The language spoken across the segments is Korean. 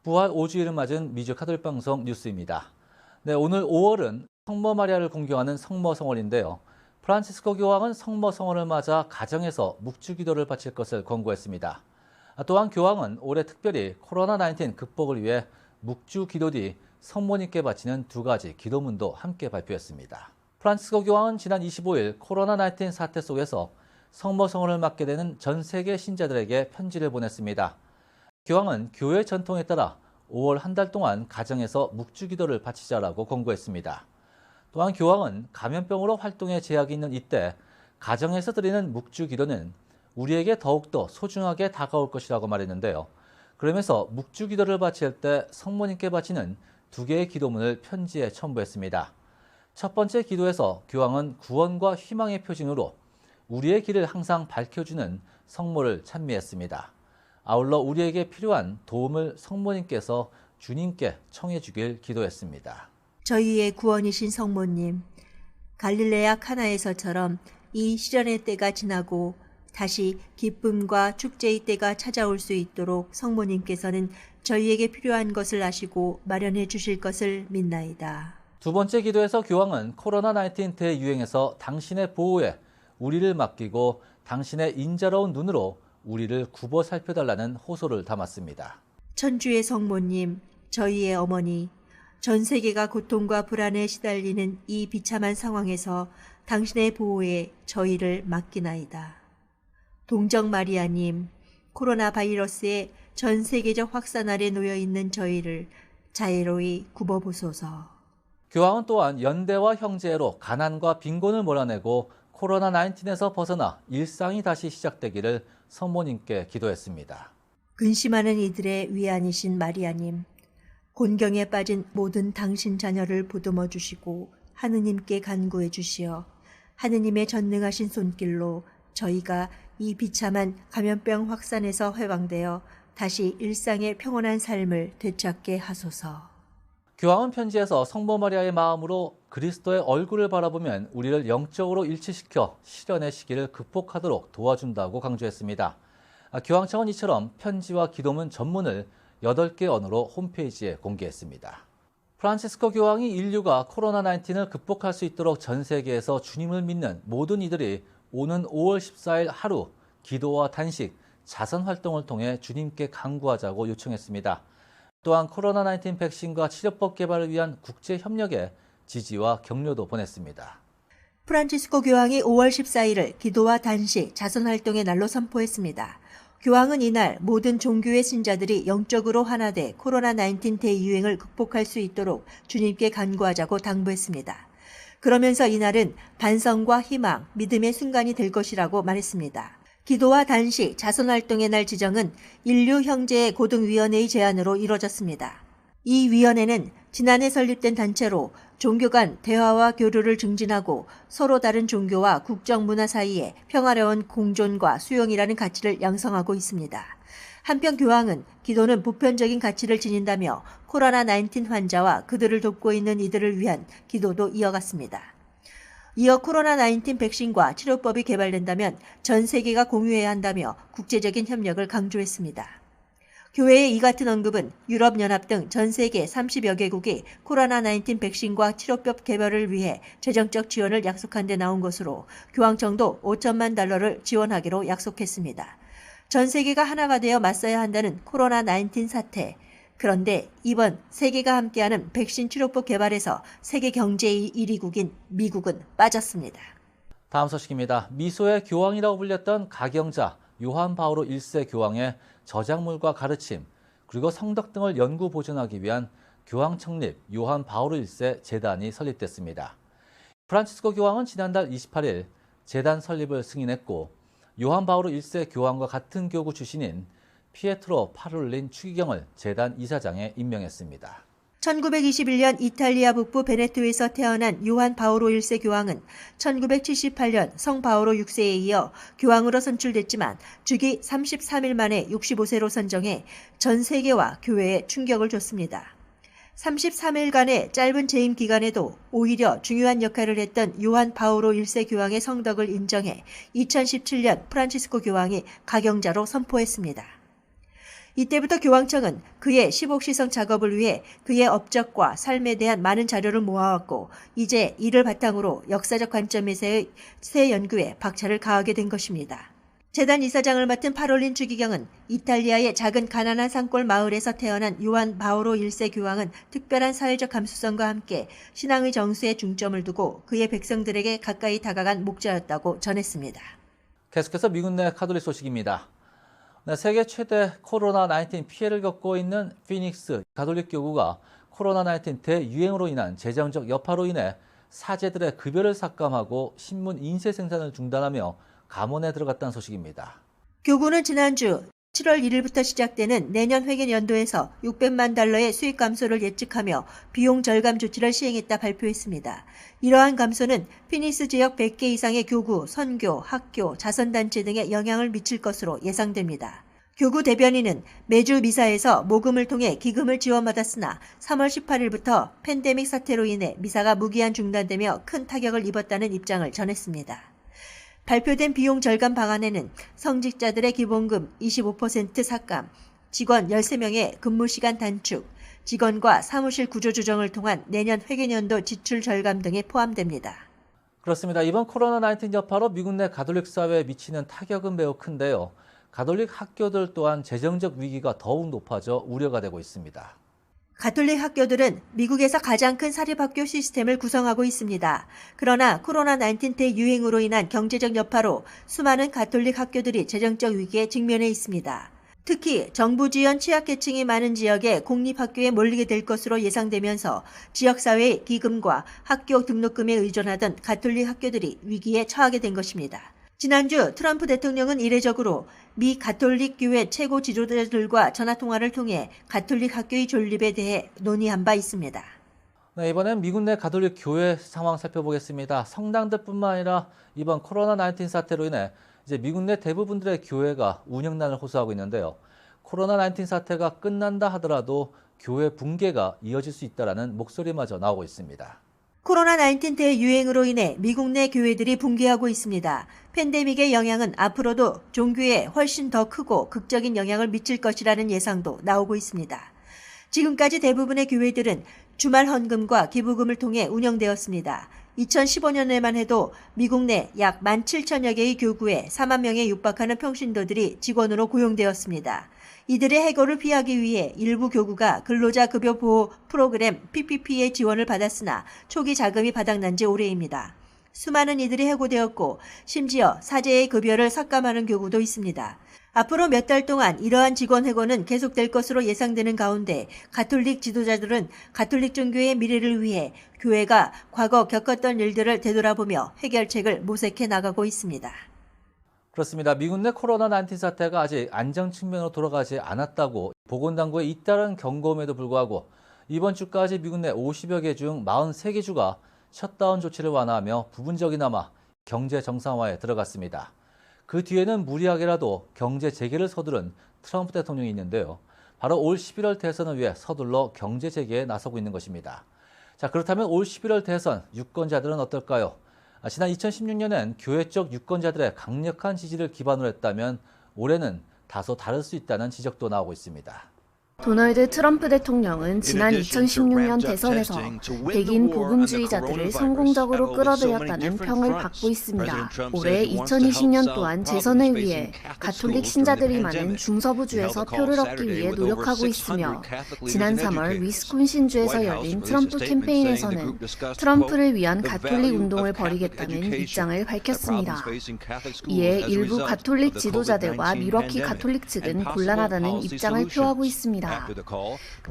부활 5주일을 맞은 미주 카톨릭 방송 뉴스입니다. 네, 오늘 5월은 성모 마리아를 공경하는 성모성월인데요. 프란치스코 교황은 성모성월을 맞아 가정에서 묵주기도를 바칠 것을 권고했습니다. 또한 교황은 올해 특별히 코로나19 극복을 위해 묵주기도 뒤 성모님께 바치는 두 가지 기도문도 함께 발표했습니다. 프란치스코 교황은 지난 25일 코로나19 사태 속에서 성모성월을 맞게 되는 전 세계 신자들에게 편지를 보냈습니다. 교황은 교회 전통에 따라 5월 한 달 동안 가정에서 묵주기도를 바치자라고 권고했습니다. 또한 교황은 감염병으로 활동에 제약이 있는 이때 가정에서 드리는 묵주기도는 우리에게 더욱더 소중하게 다가올 것이라고 말했는데요. 그러면서 묵주기도를 바칠 때 성모님께 바치는 두 개의 기도문을 편지에 첨부했습니다. 첫 번째 기도에서 교황은 구원과 희망의 표징으로 우리의 길을 항상 밝혀주는 성모를 찬미했습니다. 아울러 우리에게 필요한 도움을 성모님께서 주님께 청해 주길 기도했습니다. 저희의 구원이신 성모님, 갈릴레아 카나에서처럼 이 시련의 때가 지나고 다시 기쁨과 축제의 때가 찾아올 수 있도록 성모님께서는 저희에게 필요한 것을 아시고 마련해 주실 것을 믿나이다. 두 번째 기도에서 교황은 코로나19 대유행에서 당신의 보호에 우리를 맡기고 당신의 인자로운 눈으로 우리를 굽어 살펴달라는 호소를 담았습니다. 천주의 성모님, 저희의 어머니, 전 세계가 고통과 불안에 시달리는 이 비참한 상황에서 당신의 보호에 저희를 맡기나이다. 동정 마리아님, 코로나 바이러스의 전 세계적 확산 아래 놓여 있는 저희를 자애로이 굽어보소서. 교황은 또한 연대와 형제로 가난과 빈곤을 몰아내고 코로나19에서 벗어나 일상이 다시 시작되기를 성모님께 기도했습니다. 근심하는 이들의 위안이신 마리아님, 곤경에 빠진 모든 당신 자녀를 보듬어 주시고 하느님께 간구해 주시어 하느님의 전능하신 손길로 저희가 이 비참한 감염병 확산에서 해방되어 다시 일상의 평온한 삶을 되찾게 하소서. 교황은 편지에서 성모 마리아의 마음으로 그리스도의 얼굴을 바라보면 우리를 영적으로 일치시켜 시련의 시기를 극복하도록 도와준다고 강조했습니다. 교황청은 이처럼 편지와 기도문 전문을 8개 언어로 홈페이지에 공개했습니다. 프란치스코 교황이 인류가 코로나19을 극복할 수 있도록 전 세계에서 주님을 믿는 모든 이들이 오는 5월 14일 하루 기도와 단식, 자선 활동을 통해 주님께 간구하자고 요청했습니다. 또한 코로나19 백신과 치료법 개발을 위한 국제 협력에 지지와 격려도 보냈습니다. 프란치스코 교황이 5월 14일을 기도와 단식, 자선 활동의 날로 선포했습니다. 교황은 이날 모든 종교의 신자들이 영적으로 하나돼 코로나19 대유행을 극복할 수 있도록 주님께 간구하자고 당부했습니다. 그러면서 이날은 반성과 희망, 믿음의 순간이 될 것이라고 말했습니다. 기도와 단식, 자선활동의 날 지정은 인류 형제의 고등위원회의 제안으로 이뤄졌습니다. 이 위원회는 지난해 설립된 단체로 종교 간 대화와 교류를 증진하고 서로 다른 종교와 국정 문화 사이에 평화로운 공존과 수용이라는 가치를 양성하고 있습니다. 한편 교황은 기도는 보편적인 가치를 지닌다며 코로나19 환자와 그들을 돕고 있는 이들을 위한 기도도 이어갔습니다. 이어 코로나19 백신과 치료법이 개발된다면 전 세계가 공유해야 한다며 국제적인 협력을 강조했습니다. 교회의 이 같은 언급은 유럽연합 등 전 세계 30여 개국이 코로나19 백신과 치료법 개발을 위해 재정적 지원을 약속한 데 나온 것으로 교황청도 5천만 달러를 지원하기로 약속했습니다. 전 세계가 하나가 되어 맞서야 한다는 코로나19 사태. 그런데 이번 세계가 함께하는 백신 치료법 개발에서 세계 경제의 1위국인 미국은 빠졌습니다. 다음 소식입니다. 미소의 교황이라고 불렸던 가경자 요한 바오로 1세 교황의 저작물과 가르침, 그리고 성덕 등을 연구 보존하기 위한 교황 창립 요한 바오로 1세 재단이 설립됐습니다. 프란치스코 교황은 지난달 28일 재단 설립을 승인했고 요한 바오로 1세 교황과 같은 교구 출신인 피에트로 파롤린 추기경을 재단 이사장에 임명했습니다. 1921년 이탈리아 북부 베네토에서 태어난 요한 바오로 1세 교황은 1978년 성 바오로 6세에 이어 교황으로 선출됐지만 주기 33일 만에 65세로 선정해 전 세계와 교회에 충격을 줬습니다. 33일간의 짧은 재임 기간에도 오히려 중요한 역할을 했던 요한 바오로 1세 교황의 성덕을 인정해 2017년 프란치스코 교황이 가경자로 선포했습니다. 이때부터 교황청은 그의 시복시성 작업을 위해 그의 업적과 삶에 대한 많은 자료를 모아왔고 이제 이를 바탕으로 역사적 관점에서의 새 연구에 박차를 가하게 된 것입니다. 재단 이사장을 맡은 파롤린 주기경은 이탈리아의 작은 가난한 산골 마을에서 태어난 요한 바오로 1세 교황은 특별한 사회적 감수성과 함께 신앙의 정수에 중점을 두고 그의 백성들에게 가까이 다가간 목자였다고 전했습니다. 계속해서 미국 내 가톨릭 소식입니다. 세계 최대 코로나19 피해를 겪고 있는 피닉스 가톨릭 교구가 코로나19 대유행으로 인한 재정적 여파로 인해 사제들의 급여를 삭감하고 신문 인쇄 생산을 중단하며 감원에 들어갔다는 소식입니다. 교구는 지난주 7월 1일부터 시작되는 내년 회계 연도에서 600만 달러의 수익 감소를 예측하며 비용 절감 조치를 시행했다 발표했습니다. 이러한 감소는 피닉스 지역 100개 이상의 교구, 선교, 학교, 자선단체 등에 영향을 미칠 것으로 예상됩니다. 교구 대변인은 매주 미사에서 모금을 통해 기금을 지원받았으나 3월 18일부터 팬데믹 사태로 인해 미사가 무기한 중단되며 큰 타격을 입었다는 입장을 전했습니다. 발표된 비용 절감 방안에는 성직자들의 기본금 25% 삭감, 직원 13명의 근무시간 단축, 직원과 사무실 구조 조정을 통한 내년 회계연도 지출 절감 등이 포함됩니다. 그렇습니다. 이번 코로나19 여파로 미국 내 가톨릭 사회에 미치는 타격은 매우 큰데요. 가톨릭 학교들 또한 재정적 위기가 더욱 높아져 우려가 되고 있습니다. 가톨릭 학교들은 미국에서 가장 큰 사립학교 시스템을 구성하고 있습니다. 그러나 코로나19 대유행으로 인한 경제적 여파로 수많은 가톨릭 학교들이 재정적 위기에 직면해 있습니다. 특히 정부 지원 취약계층이 많은 지역의 공립학교에 몰리게 될 것으로 예상되면서 지역사회의 기금과 학교 등록금에 의존하던 가톨릭 학교들이 위기에 처하게 된 것입니다. 지난주 트럼프 대통령은 이례적으로 미 가톨릭 교회 최고 지도자들과 전화통화를 통해 가톨릭 학교의 존립에 대해 논의한 바 있습니다. 네, 이번엔 미국 내 가톨릭 교회 상황 살펴보겠습니다. 성당들뿐만 아니라 이번 코로나19 사태로 인해 이제 미국 내 대부분들의 교회가 운영난을 호소하고 있는데요. 코로나19 사태가 끝난다 하더라도 교회 붕괴가 이어질 수 있다는 목소리마저 나오고 있습니다. 코로나19 대유행으로 인해 미국 내 교회들이 붕괴하고 있습니다. 팬데믹의 영향은 앞으로도 종교에 훨씬 더 크고 극적인 영향을 미칠 것이라는 예상도 나오고 있습니다. 지금까지 대부분의 교회들은 주말 헌금과 기부금을 통해 운영되었습니다. 2015년에만 해도 미국 내 약 17,000여 개의 교구에 4만 명에 육박하는 평신도들이 직원으로 고용되었습니다. 이들의 해고를 피하기 위해 일부 교구가 근로자 급여 보호 프로그램 PPP의 지원을 받았으나 초기 자금이 바닥난 지 오래입니다. 수많은 이들이 해고되었고 심지어 사제의 급여를 삭감하는 교구도 있습니다. 앞으로 몇 달 동안 이러한 직원 해고는 계속될 것으로 예상되는 가운데 가톨릭 지도자들은 가톨릭 종교의 미래를 위해 교회가 과거 겪었던 일들을 되돌아보며 해결책을 모색해 나가고 있습니다. 그렇습니다. 미국 내 코로나19 사태가 아직 안정 측면으로 돌아가지 않았다고 보건당국의 잇따른 경고음에도 불구하고 이번 주까지 미국 내 50여 개 중 43개 주가 셧다운 조치를 완화하며 부분적이나마 경제 정상화에 들어갔습니다. 그 뒤에는 무리하게라도 경제 재개를 서두른 트럼프 대통령이 있는데요. 바로 올 11월 대선을 위해 서둘러 경제 재개에 나서고 있는 것입니다. 자, 그렇다면 올 11월 대선 유권자들은 어떨까요? 지난 2016년엔 교회 쪽 유권자들의 강력한 지지를 기반으로 했다면 올해는 다소 다를 수 있다는 지적도 나오고 있습니다. 도널드 트럼프 대통령은 지난 2016년 대선에서 백인 복음주의자들을 성공적으로 끌어들였다는 평을 받고 있습니다. 올해 2020년 또한 재선을 위해 가톨릭 신자들이 많은 중서부주에서 표를 얻기 위해 노력하고 있으며 지난 3월 위스콘신주에서 열린 트럼프 캠페인에서는 트럼프를 위한 가톨릭 운동을 벌이겠다는 입장을 밝혔습니다. 이에 일부 가톨릭 지도자들과 밀워키 가톨릭 측은 곤란하다는 입장을 표하고 있습니다.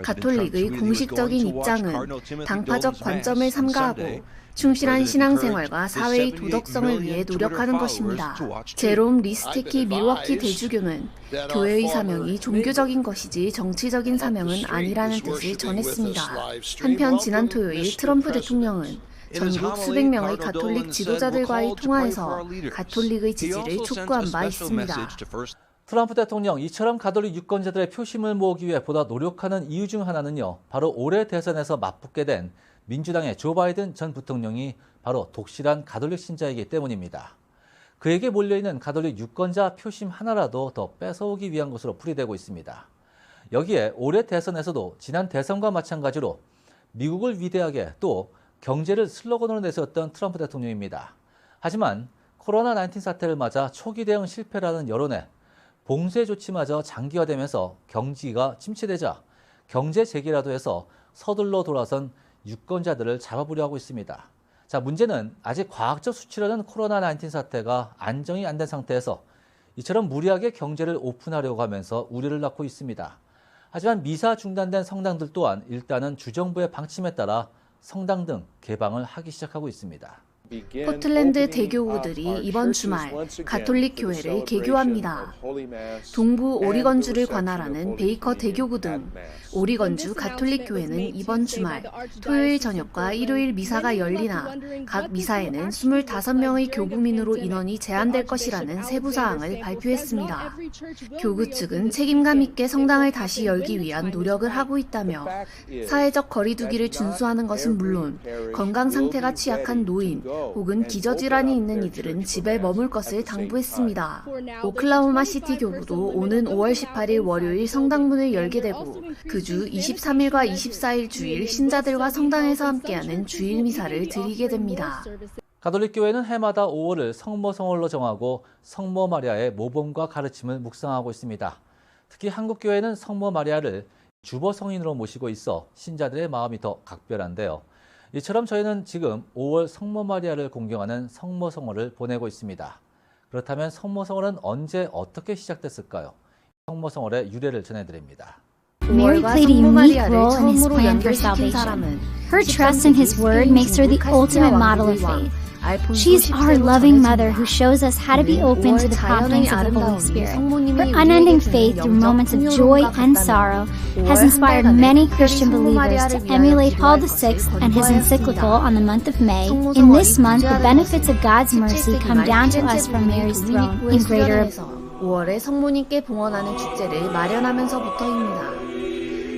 가톨릭의 공식적인 입장은 당파적 관점을 삼가하고 충실한 신앙생활과 사회의 도덕성을 위해 노력하는 것입니다. 제롬 리스테키 밀워키 대주교는 교회의 사명이 종교적인 것이지 정치적인 사명은 아니라는 뜻을 전했습니다. 한편 지난 토요일 트럼프 대통령은 전국 수백 명의 가톨릭 지도자들과의 통화에서 가톨릭의 지지를 촉구한 바 있습니다. 트럼프 대통령 이처럼 가톨릭 유권자들의 표심을 모으기 위해 보다 노력하는 이유 중 하나는요. 바로 올해 대선에서 맞붙게 된 민주당의 조 바이든 전 부통령이 바로 독실한 가톨릭 신자이기 때문입니다. 그에게 몰려있는 가톨릭 유권자 표심 하나라도 더 뺏어오기 위한 것으로 풀이되고 있습니다. 여기에 올해 대선에서도 지난 대선과 마찬가지로 미국을 위대하게 또 경제를 슬로건으로 내세웠던 트럼프 대통령입니다. 하지만 코로나19 사태를 맞아 초기 대응 실패라는 여론에 봉쇄 조치마저 장기화되면서 경기가 침체되자 경제 재개라도 해서 서둘러 돌아선 유권자들을 잡아보려 하고 있습니다. 자, 문제는 아직 과학적 수치로는 코로나19 사태가 안정이 안 된 상태에서 이처럼 무리하게 경제를 오픈하려고 하면서 우려를 낳고 있습니다. 하지만 미사 중단된 성당들 또한 일단은 주정부의 방침에 따라 성당 등 개방을 하기 시작하고 있습니다. 포틀랜드 대교우들이 이번 주말 가톨릭 교회를 개교합니다. 동부 오리건주를 관할하는 베이커 대교구 등 오리건주 가톨릭 교회는 이번 주말 토요일 저녁과 일요일 미사가 열리나 각 미사에는 25명의 교구민으로 인원이 제한될 것이라는 세부 사항을 발표했습니다. 교구 측은 책임감 있게 성당을 다시 열기 위한 노력을 하고 있다며 사회적 거리두기를 준수하는 것은 물론 건강 상태가 취약한 노인 혹은 기저질환이 있는 이들은 집에 머물 것을 당부했습니다. 오클라호마 시티 교구도 오는 5월 18일 월요일 성당문을 열게 되고 그 주 23일과 24일 주일 신자들과 성당에서 함께하는 주일 미사를 드리게 됩니다. 가톨릭 교회는 해마다 5월을 성모 성월로 정하고 성모 마리아의 모범과 가르침을 묵상하고 있습니다. 특히 한국 교회는 성모 마리아를 주보 성인으로 모시고 있어 신자들의 마음이 더 각별한데요. 이처럼 저희는 지금 5월 성모 마리아를 공경하는 성모 성월을 보내고 있습니다. 그렇다면 성모 성월은 언제 어떻게 시작됐을까요? 성모 성월의 유래를 전해드립니다. Mary played a unique role in his plan for salvation. Her trust in his word makes her the ultimate model of faith. She's our loving mother who shows us how to be open to the promptings of the Holy Spirit. Her unending faith through moments of joy and sorrow has inspired many Christian believers to emulate Paul VI and his encyclical on the month of May. In this month, the benefits of God's mercy come down to us from Mary's throne in greater abundance. 5월에 성모님께 봉헌하는 축제를 마련하면서부터입니다.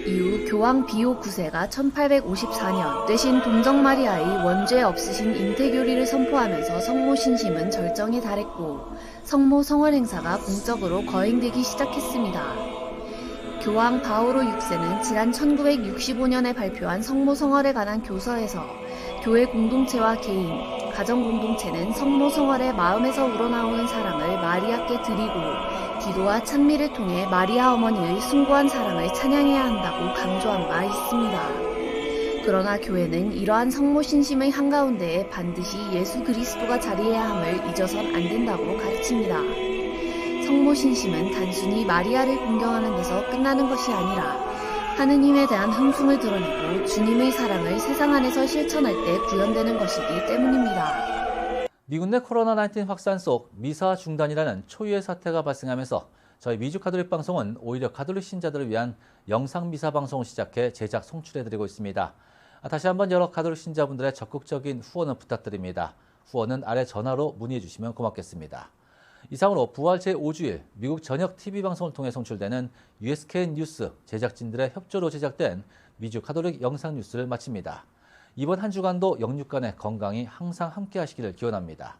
이후 교황 비오 9세가 1854년 되신 동정 마리아의 원죄 없으신 잉태교리를 선포하면서 성모 신심은 절정에 달했고 성모 성월 행사가 공적으로 거행되기 시작했습니다. 교황 바오로 6세는 지난 1965년에 발표한 성모 성월에 관한 교서에서 교회 공동체와 개인, 가정 공동체는 성모 성월의 마음에서 우러나오는 사랑을 마리아께 드리고 기도와 찬미를 통해 마리아 어머니의 숭고한 사랑을 찬양해야 한다고 강조한 바 있습니다. 그러나 교회는 이러한 성모 신심의 한가운데에 반드시 예수 그리스도가 자리해야 함을 잊어선 안 된다고 가르칩니다. 성모 신심은 단순히 마리아를 공경하는 데서 끝나는 것이 아니라 하느님에 대한 흥숭을 드러내고 주님의 사랑을 세상 안에서 실천할 때 구현되는 것이기 때문입니다. 미국 내 코로나19 확산 속 미사 중단이라는 초유의 사태가 발생하면서 저희 미주 가톨릭 방송은 오히려 가톨릭 신자들을 위한 영상 미사 방송을 시작해 제작 송출해드리고 있습니다. 다시 한번 여러 가톨릭 신자분들의 적극적인 후원을 부탁드립니다. 후원은 아래 전화로 문의해 주시면 고맙겠습니다. 이상으로 부활 제5주일 미국 전역 TV 방송을 통해 송출되는 USKN 뉴스 제작진들의 협조로 제작된 미주 가톨릭 영상 뉴스를 마칩니다. 이번 한 주간도 영육간의 건강이 항상 함께 하시기를 기원합니다.